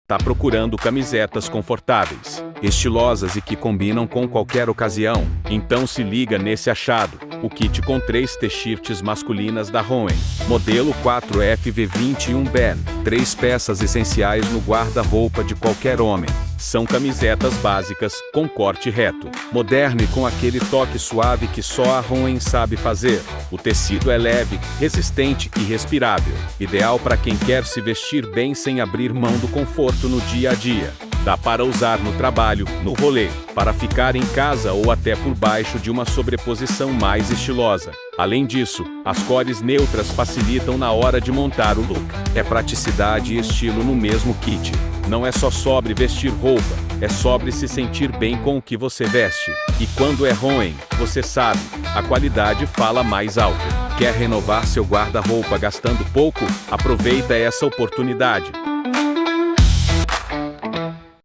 Tá procurando camisetas confortáveis, estilosas e que combinam com qualquer ocasião? Então se liga nesse achado, o kit com 3 t-shirts masculinas da Hohen, modelo 4FV21 3 peças essenciais no guarda-roupa de qualquer homem. São camisetas básicas, com corte reto, moderno e com aquele toque suave que só a Hohen sabe fazer. O tecido é leve, resistente e respirável, ideal para quem quer se vestir bem sem abrir mão do conforto no dia a dia. Dá para usar no trabalho, no rolê, para ficar em casa ou até por baixo de uma sobreposição mais estilosa. Além disso, as cores neutras facilitam na hora de montar o look. É praticidade e estilo no mesmo kit. Não é só sobre vestir roupa, é sobre se sentir bem com o que você veste. E quando é Hohen, você sabe, a qualidade fala mais alto. Quer renovar seu guarda-roupa gastando pouco? Aproveita essa oportunidade.